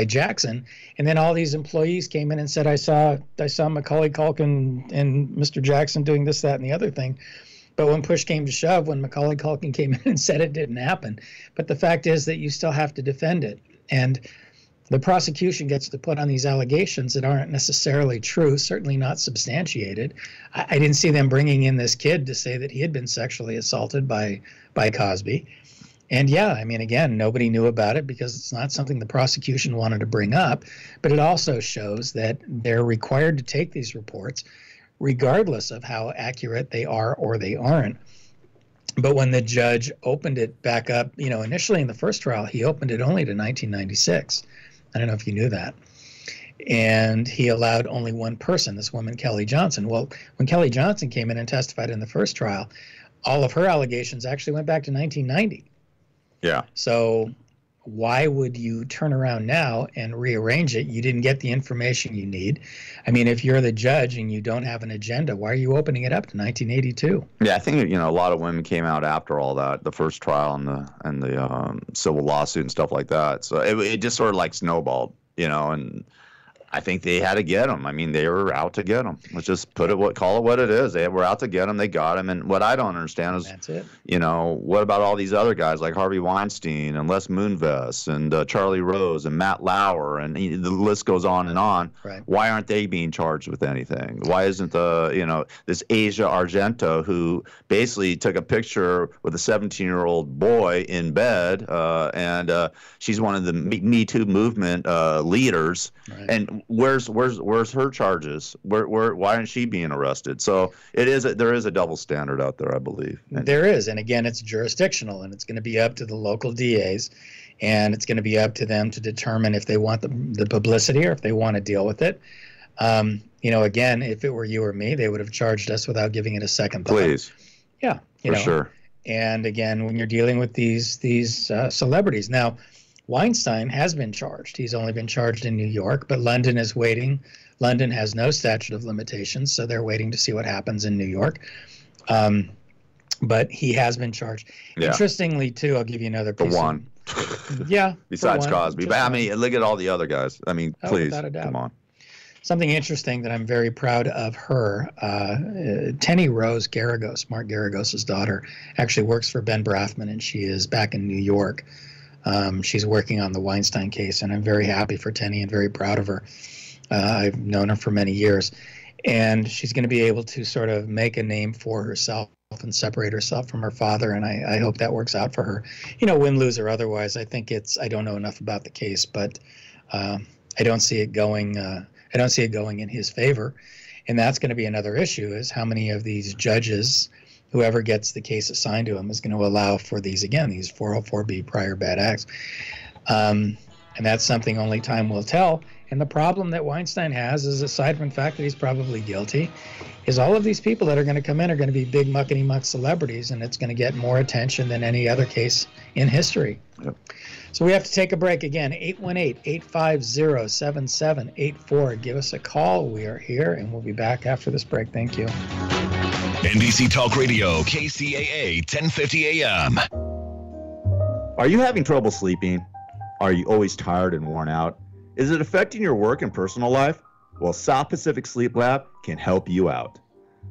Jackson. And then all these employees came in and said, I saw Macaulay Culkin and Mr. Jackson doing this, that, and the other thing. But when push came to shove, when Macaulay Culkin came in and said it didn't happen. But the fact is that you still have to defend it. And the prosecution gets to put on these allegations that aren't necessarily true, certainly not substantiated. I didn't see them bringing in this kid to say that he had been sexually assaulted by Cosby. And yeah, I mean, again, nobody knew about it because it's not something the prosecution wanted to bring up. But it also shows that they're required to take these reports regardless of how accurate they are or they aren't. But when the judge opened it back up, initially in the first trial, he opened it only to 1996. I don't know if you knew that. And he allowed only one person, this woman, Kelly Johnson. Well, when Kelly Johnson came in and testified in the first trial, all of her allegations actually went back to 1990. Yeah. So why would you turn around now and rearrange it? You didn't get the information you need. I mean, if you're the judge and you don't have an agenda, why are you opening it up to 1982? Yeah, I think, a lot of women came out after all that, the first trial and the civil lawsuit and stuff like that. So it just sort of like snowballed, and I think they had to get them. I mean, they were out to get them. Let's just call it what it is. They were out to get them. They got them. And what I don't understand is, that's it. What about all these other guys like Harvey Weinstein and Les Moonves and Charlie Rose and Matt Lauer, and the list goes on and on. Right. Why aren't they being charged with anything? Why isn't this Asia Argento, who basically took a picture with a 17-year-old boy in bed, and she's one of the Me Too movement leaders, right. And where's her charges? Why isn't she being arrested? So there is a double standard out there, I believe. There is, and again, it's jurisdictional, and it's going to be up to the local DAs, and it's going to be up to them to determine if they want the publicity or if they want to deal with it. Again, if it were you or me, they would have charged us without giving it a second thought. Please. Yeah, for sure. And again, when you're dealing with these celebrities now. Weinstein has been charged. He's only been charged in New York, but London is waiting. London has no statute of limitations, so they're waiting to see what happens in New York. But he has been charged. Yeah. Interestingly, too, I'll give you another piece. For one. Yeah. Besides Cosby. But I mean, look at all the other guys. I mean, please, come on. Something interesting that I'm very proud of her, Tenny Rose Garagos, Mark Garagos' daughter, actually works for Ben Brathman, and she is back in New York. She's working on the Weinstein case, and I'm very happy for Tenny and very proud of her. I've known her for many years, and she's going to be able to sort of make a name for herself and separate herself from her father, and I hope that works out for her. Win, lose, or otherwise. I think I don't know enough about the case, but I don't see it going. I don't see it going in his favor, and that's going to be another issue: is how many of these judges, whoever gets the case assigned to him, is going to allow for these 404B prior bad acts. And that's something only time will tell. And the problem that Weinstein has is, aside from the fact that he's probably guilty, is all of these people that are going to come in are going to be big muckety-muck celebrities, and it's going to get more attention than any other case in history. Yep. So we have to take a break again. 818-850-7784. Give us a call. We are here, and we'll be back after this break. Thank you. NBC Talk Radio, KCAA 1050 AM. Are you having trouble sleeping? Are you always tired and worn out? Is it affecting your work and personal life? Well, South Pacific Sleep Lab can help you out.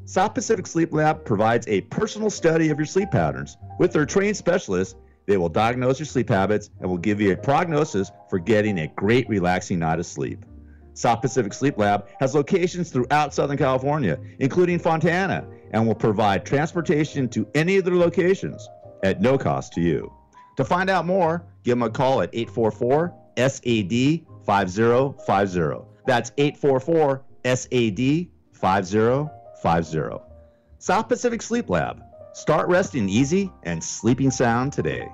South Pacific Sleep Lab provides a personal study of your sleep patterns. With their trained specialists, they will diagnose your sleep habits and will give you a prognosis for getting a great relaxing night of sleep. South Pacific Sleep Lab has locations throughout Southern California, including Fontana, and will provide transportation to any of their locations at no cost to you. To find out more, give them a call at 844-SAD-5050. That's 844-SAD-5050. South Pacific Sleep Lab. Start resting easy and sleeping sound today.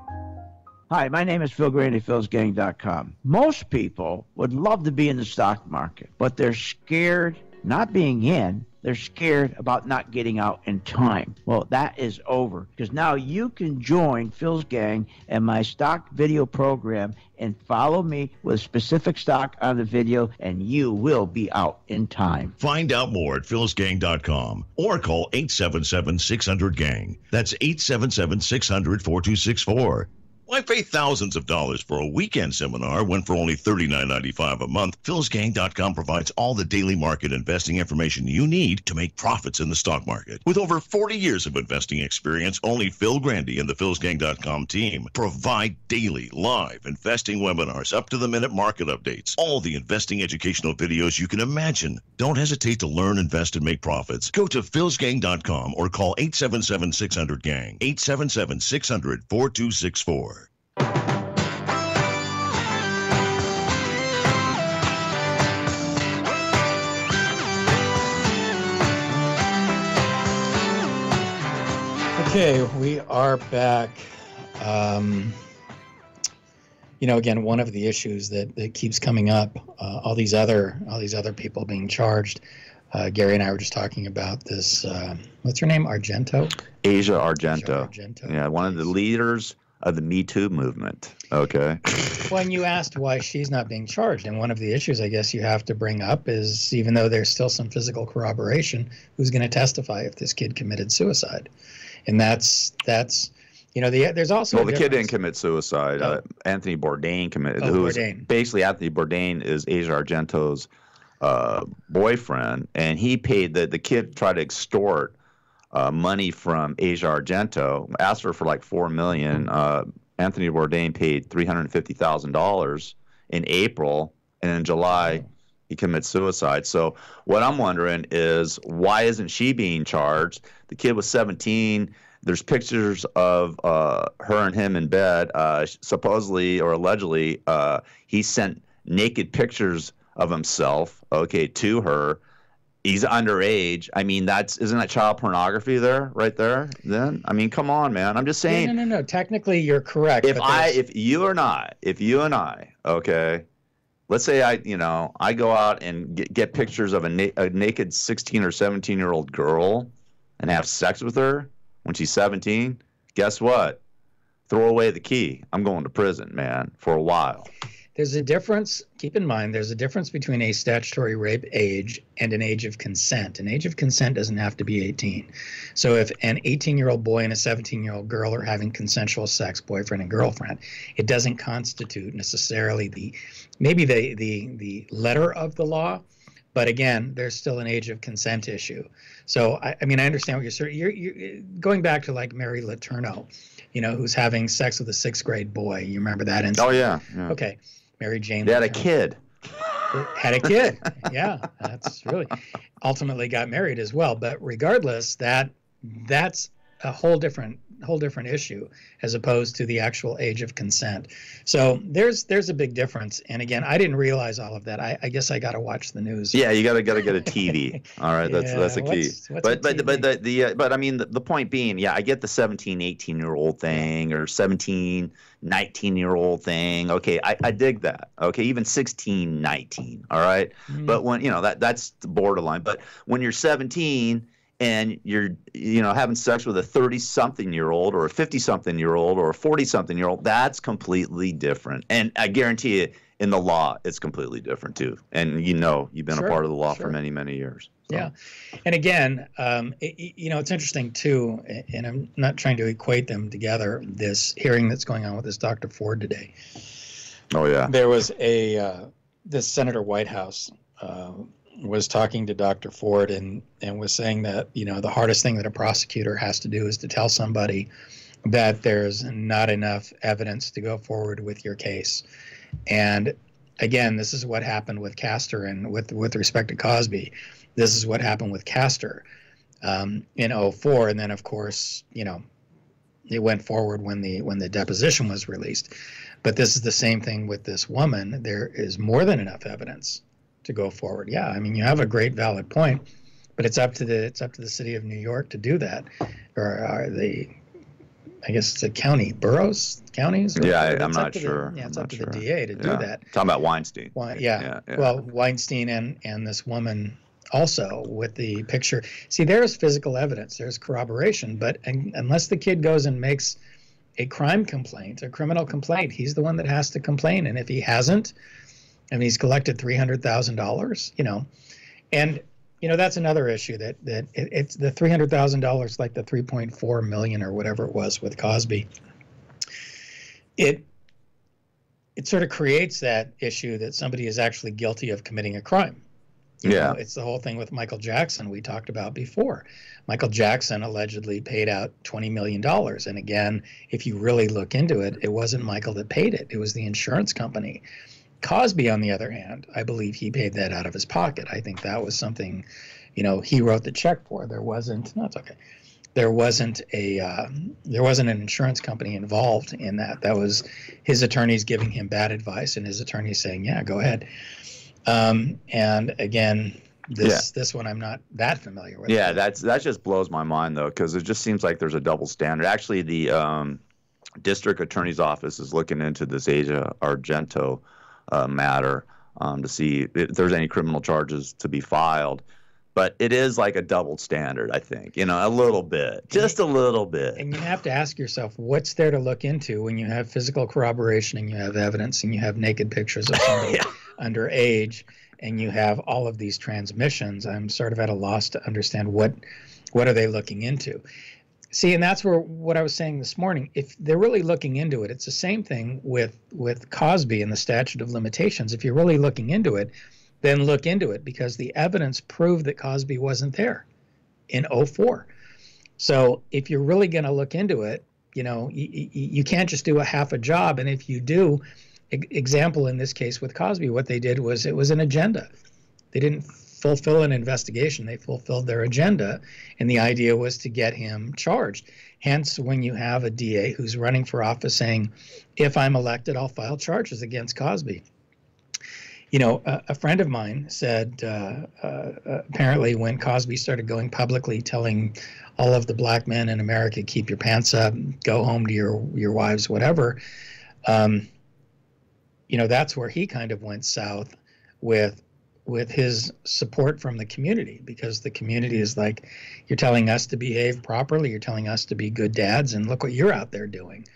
Hi, my name is Phil Grandy, philsgang.com. Most people would love to be in the stock market, but they're scared not being in. They're scared about not getting out in time. Well, that is over, because now you can join Phil's Gang and my stock video program and follow me with specific stock on the video, and you will be out in time. Find out more at philsgang.com or call 877-600-GANG. That's 877-600-4264. Why pay thousands of dollars for a weekend seminar when for only $39.95 a month, philsgang.com provides all the daily market investing information you need to make profits in the stock market. With over 40 years of investing experience, only Phil Grandy and the philsgang.com team provide daily live investing webinars, up-to-the-minute market updates, all the investing educational videos you can imagine. Don't hesitate to learn, invest, and make profits. Go to philsgang.com or call 877-600-GANG, 877-600-4264. Okay, we are back. Again, one of the issues that keeps coming up, all these other people being charged. Gary and I were just talking about this. What's her name? Argento? Asia Argento. Yeah, one of the leaders of the Me Too movement. Okay. When you asked why she's not being charged, and one of the issues I guess you have to bring up is, even though there's still some physical corroboration, who's going to testify if this kid committed suicide? And that's there's also the kid didn't commit suicide. Anthony Bourdain committed. Bourdain. Basically, Anthony Bourdain is Asia Argento's boyfriend, and he paid the kid tried to extort money from Asia Argento, asked her for like $4 million. Anthony Bourdain paid $350,000 in April, and in July he commits suicide. So what I'm wondering is, why isn't she being charged? The kid was 17. There's pictures of her and him in bed. Supposedly or allegedly, he sent naked pictures of himself, to her. He's underage. I mean, isn't that child pornography there, right there? Then, I mean, come on, man. I'm just saying. No. Technically, you're correct. If you and I, okay, let's say I go out and get pictures of a naked 16 or 17-year-old girl and have sex with her when she's 17. Guess what? Throw away the key. I'm going to prison, man, for a while. There's a difference. Keep in mind, there's a difference between a statutory rape age and an age of consent. An age of consent doesn't have to be 18. So if an 18-year-old boy and a 17-year-old girl are having consensual sex, boyfriend and girlfriend, it doesn't constitute necessarily the letter of the law. But again, there's still an age of consent issue. So I understand what you're going back to, like Mary Letourneau, who's having sex with a 6th grade boy. You remember that incident? Oh yeah. Okay. Mary Jane. They had a kid. Had a kid. Yeah, that's really ultimately got married as well. But regardless, that's a whole different issue as opposed to the actual age of consent. So there's a big difference. And again, I didn't realize all of that. I guess I got to watch the news. Yeah, you got to get a TV. All right, that's the key. But I mean, the point being, yeah, I get the 17, 18-year-old thing or 17, 19-year-old thing. Okay, I dig that. Okay, even 16, 19. All right, but when that's the borderline. But when you're 17 and you're having sex with a 30-something-year-old or a 50-something-year-old or a 40-something-year-old, that's completely different. And I guarantee you, in the law, it's completely different too. And you've been a part of the law for many, many years. So. Yeah, and again, it's interesting too, and I'm not trying to equate them together. This hearing that's going on with this Dr. Ford today. Oh yeah. There was this Senator Whitehouse was talking to Dr. Ford and was saying that, the hardest thing that a prosecutor has to do is to tell somebody that there's not enough evidence to go forward with your case. And again, this is what happened with Castor, and with respect to Cosby, this is what happened with Castor in 2004. And then, of course, it went forward when the deposition was released. But this is the same thing with this woman. There is more than enough evidence to go forward. Yeah, I mean, you have a great valid point, but it's up to the city of New York to do that, or I guess it's a counties. Yeah, I'm not sure. It's up to the DA to do that. Talking about Weinstein. Yeah. Well, Weinstein and this woman also with the picture. See, there's physical evidence, there's corroboration, but unless the kid goes and makes a criminal complaint, he's the one that has to complain. And if he hasn't, I mean, he's collected $300,000, and that's another issue that it's the $300,000, like the $3.4 million or whatever it was with Cosby. It sort of creates that issue that somebody is actually guilty of committing a crime. It's the whole thing with Michael Jackson we talked about before. Michael Jackson allegedly paid out $20 million. And again, if you really look into it, it wasn't Michael that paid it. It was the insurance company. Cosby, on the other hand, I believe he paid that out of his pocket. I think that was something, he wrote the check for. There wasn't an insurance company involved in that. That was his attorneys giving him bad advice and his attorneys saying, yeah, go ahead. And again, this one I'm not that familiar with. Yeah, that just blows my mind though, because it just seems like there's a double standard. Actually, the district attorney's office is looking into this Asia Argento matter to see if there's any criminal charges to be filed. But it is like a double standard, I think, a little bit, just a little bit. And you have to ask yourself, what's there to look into when you have physical corroboration and you have evidence and you have naked pictures of somebody underage and you have all of these transmissions? I'm sort of at a loss to understand what are they looking into. See, and that's what I was saying this morning. If they're really looking into it, it's the same thing with Cosby and the statute of limitations. If you're really looking into it, then look into it, because the evidence proved that Cosby wasn't there in 2004. So if you're really going to look into it, you can't just do a half a job. And if you do, example in this case with Cosby, what they did was it was an agenda. They didn't fulfill an investigation. They fulfilled their agenda. And the idea was to get him charged. Hence, when you have a DA who's running for office saying, if I'm elected, I'll file charges against Cosby. A friend of mine said, apparently when Cosby started going publicly telling all of the black men in America, keep your pants up, go home to your wives, whatever, that's where he kind of went south with his support from the community, because the community is like, you're telling us to behave properly, you're telling us to be good dads, and look what you're out there doing.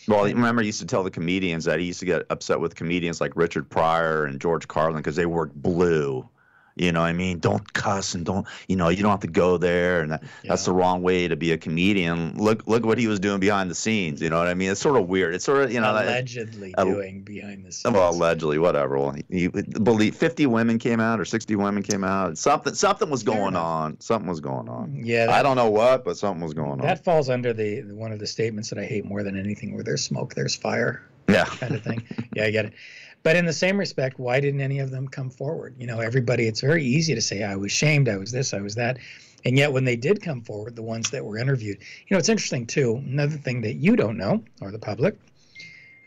Well, remember, he used to tell the comedians that he used to get upset with comedians like Richard Pryor and George Carlin because they worked blue. Don't cuss and don't, you don't have to go there. And that's the wrong way to be a comedian. Look what he was doing behind the scenes. You know what I mean? It's sort of weird. It's sort of, allegedly doing behind the scenes. Well, allegedly, whatever. Well, he believe 50 women came out or 60 women came out. Something was going on. Something was going on. Yeah. I don't know what, but something was going on. That falls under one of the statements that I hate more than anything, where there's smoke, there's fire. Yeah. Kind of thing. Yeah, I get it. But in the same respect, why didn't any of them come forward? Everybody, it's very easy to say, I was shamed, I was this, I was that. And yet when they did come forward, the ones that were interviewed, it's interesting too, another thing that you don't know, or the public,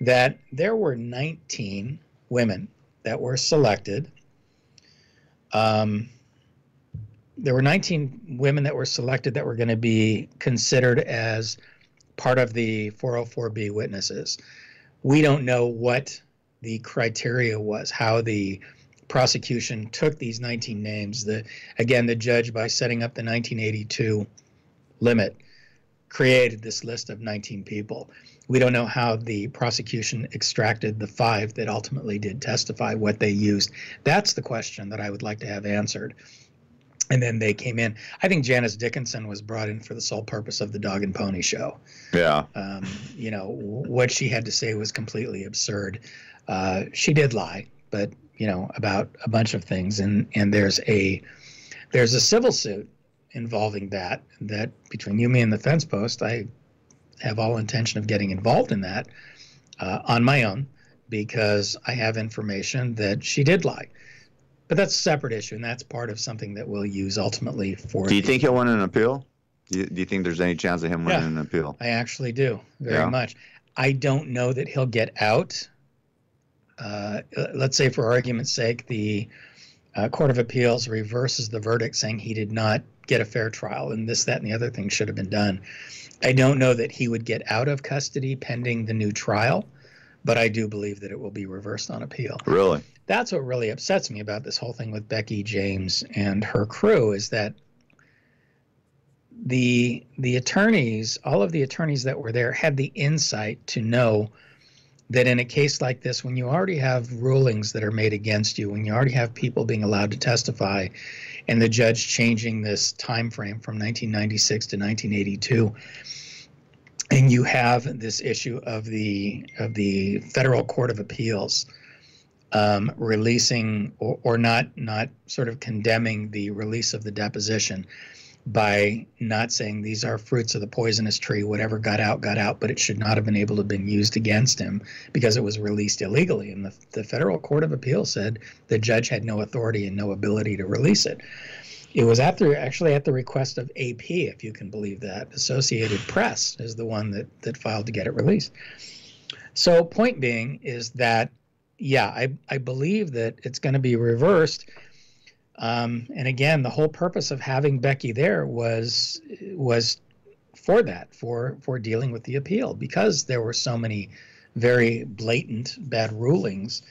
that there were 19 women that were selected. There were 19 women that were selected that were going to be considered as part of the 404B witnesses. We don't know what the criteria was, how the prosecution took these 19 names. The judge, by setting up the 1982 limit, created this list of 19 people. We don't know how the prosecution extracted the 5 that ultimately did testify, what they used. That's the question that I would like to have answered. And then they came in. I think Janice Dickinson was brought in for the sole purpose of the dog and pony show. Yeah. What she had to say was completely absurd. She did lie, but about a bunch of things, and there's a civil suit involving that between you, me, and the fence post. I have all intention of getting involved in that on my own, because I have information that she did lie. But that's a separate issue, and that's part of something that we'll use ultimately for. Do you think he'll win an appeal? Do you think there's any chance of him winning an appeal? I actually do, very much. I don't know that he'll get out. Let's say, for argument's sake, the Court of Appeals reverses the verdict saying he did not get a fair trial and this, that, and the other thing should have been done. I don't know that he would get out of custody pending the new trial, but I do believe that it will be reversed on appeal. Really? That's what really upsets me about this whole thing with Becky James and her crew, is that the attorneys, all of the attorneys that were there, had the insight to know that in a case like this, when you already have rulings that are made against you, when you already have people being allowed to testify, and the judge changing this time frame from 1996 to 1982, and you have this issue of the Federal Court of Appeals releasing or not sort of condemning the release of the deposition by not saying these are fruits of the poisonous tree, whatever got out, but it should not have been able to have been used against him because it was released illegally. And the Federal Court of Appeals said the judge had no authority and no ability to release it. It was actually at the request of AP, if you can believe that. Associated Press is the one that filed to get it released. So point being is that, yeah, I believe that it's going to be reversed. And again, the whole purpose of having Becky there was for that, for dealing with the appeal, because there were so many very blatant bad rulings.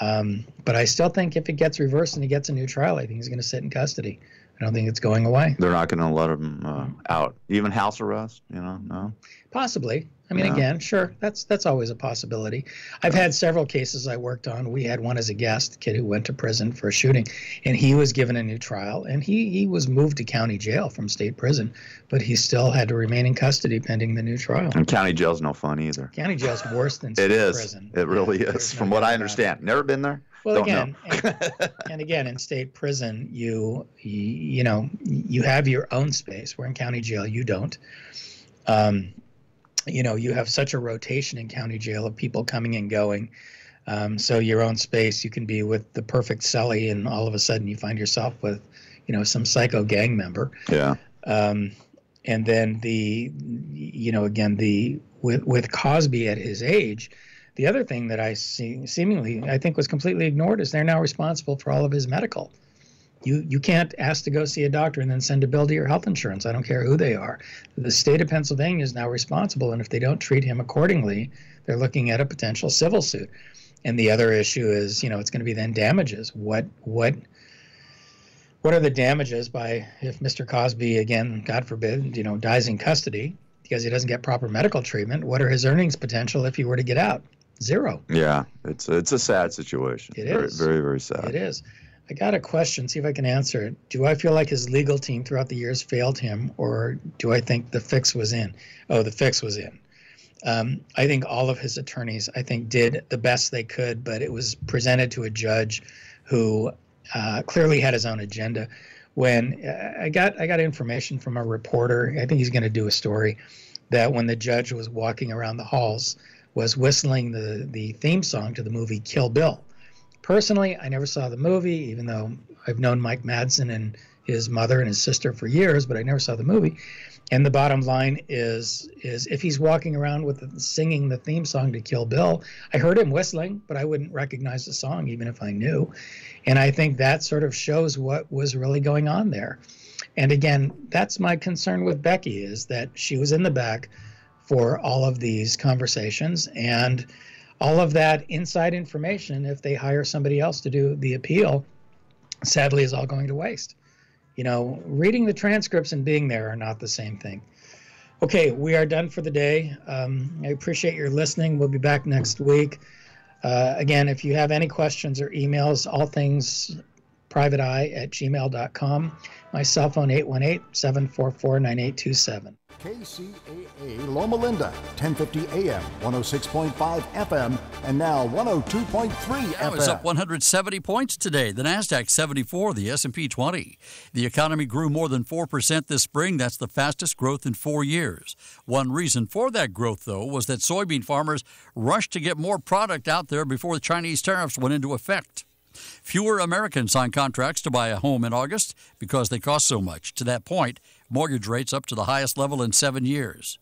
But I still think if it gets reversed and he gets a new trial, I think he's going to sit in custody. I don't think it's going away. They're not going to let them out, even house arrest. No. Possibly. I mean, again, sure, that's always a possibility. I've had several cases I worked on. We had one as a guest, a kid who went to prison for a shooting, and he was given a new trial, and he was moved to county jail from state prison, but he still had to remain in custody pending the new trial. And county jail's no fun either. County jail's worse than state prison. It really is, from what I understand. Never been there. Well, Don't again, know. and again, in state prison, you have your own space. Where in county jail, you don't. You have such a rotation in county jail of people coming and going. So your own space, you can be with the perfect cellie, and all of a sudden you find yourself with, some psycho gang member. Yeah. And then with Cosby at his age, the other thing that I think was completely ignored is they're now responsible for all of his medical. You can't ask to go see a doctor and then send a bill to your health insurance. I don't care who they are. The state of Pennsylvania is now responsible, and if they don't treat him accordingly, they're looking at a potential civil suit. And the other issue is, it's going to be then damages. What are the damages if Mr. Cosby, again, God forbid, dies in custody because he doesn't get proper medical treatment? What are his earnings potential if he were to get out? Zero. Yeah, it's a sad situation. It is. Very, very sad. It is. I got a question, see if I can answer it. Do I feel like his legal team throughout the years failed him, or do I think the fix was in? Oh, the fix was in. I think all of his attorneys, did the best they could, but it was presented to a judge who clearly had his own agenda. When I got information from a reporter, I think he's going to do a story, that when the judge was walking around the halls, was whistling the theme song to the movie Kill Bill. Personally, I never saw the movie, even though I've known Mike Madsen and his mother and his sister for years, but I never saw the movie. And the bottom line is if he's walking around singing the theme song to Kill Bill, I heard him whistling, but I wouldn't recognize the song even if I knew. And I think that sort of shows what was really going on there. And again, that's my concern with Becky, is that she was in the back for all of these conversations, and all of that inside information, if they hire somebody else to do the appeal, sadly is all going to waste. Reading the transcripts and being there are not the same thing. Okay, we are done for the day. I appreciate your listening. We'll be back next week. Again, if you have any questions or emails, allthingsprivateeye@gmail.com. My cell phone, 818-744-9827. KCAA Loma Linda, 1050 AM, 106.5 FM, and now 102.3 FM. Dow is up 170 points today. The NASDAQ 74, the S&P 20. The economy grew more than 4% this spring. That's the fastest growth in 4 years. One reason for that growth, though, was that soybean farmers rushed to get more product out there before the Chinese tariffs went into effect. Fewer Americans signed contracts to buy a home in August because they cost so much. To that point, mortgage rates up to the highest level in 7 years.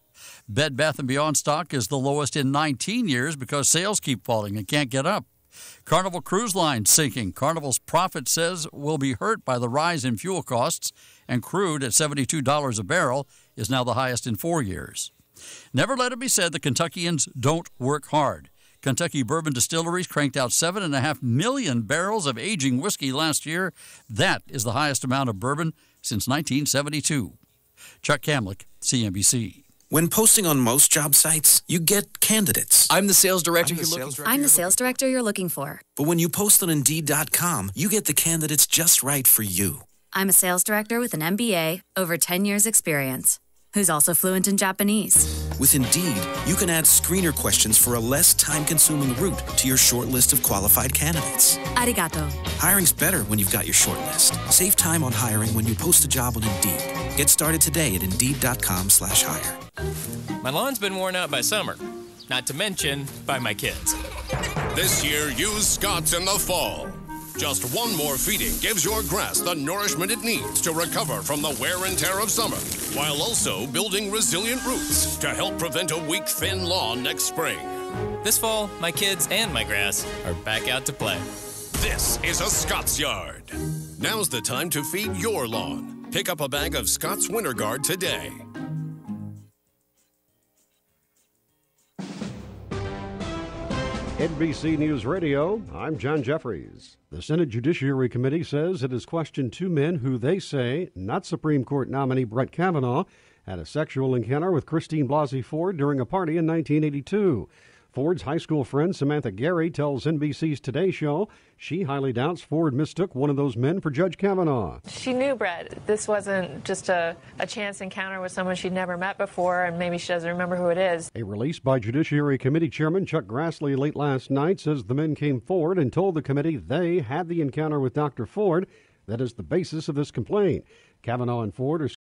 Bed Bath & Beyond stock is the lowest in 19 years because sales keep falling and can't get up. Carnival Cruise Line sinking. Carnival's profit says will be hurt by the rise in fuel costs, and crude at $72 a barrel is now the highest in 4 years. Never let it be said that Kentuckians don't work hard. Kentucky Bourbon Distilleries cranked out 7.5 million barrels of aging whiskey last year. That is the highest amount of bourbon since 1972. Chuck Kamlick, CNBC. When posting on most job sites, you get candidates. I'm the sales director you're looking for. I'm the sales director you're looking for. But when you post on Indeed.com, you get the candidates just right for you. I'm a sales director with an MBA, over 10 years experience, who's also fluent in Japanese. With Indeed, you can add screener questions for a less time-consuming route to your short list of qualified candidates. Arigato. Hiring's better when you've got your short list. Save time on hiring when you post a job on Indeed. Get started today at Indeed.com/hire. My lawn's been worn out by summer, not to mention by my kids. This year, use Scott's in the fall. Just one more feeding gives your grass the nourishment it needs to recover from the wear and tear of summer, while also building resilient roots to help prevent a weak, thin lawn next spring. This fall, my kids and my grass are back out to play. This is a Scott's Yard. Now's the time to feed your lawn. Pick up a bag of Scott's Winter Guard today. NBC News Radio, I'm John Jeffries. The Senate Judiciary Committee says it has questioned two men who they say, not Supreme Court nominee Brett Kavanaugh, had a sexual encounter with Christine Blasey Ford during a party in 1982. Ford's high school friend Samantha Gary tells NBC's Today Show she highly doubts Ford mistook one of those men for Judge Kavanaugh. She knew Brett. This wasn't just a chance encounter with someone she'd never met before, and maybe she doesn't remember who it is. A release by Judiciary Committee Chairman Chuck Grassley late last night says the men came forward and told the committee they had the encounter with Dr. Ford. That is the basis of this complaint. Kavanaugh and Ford are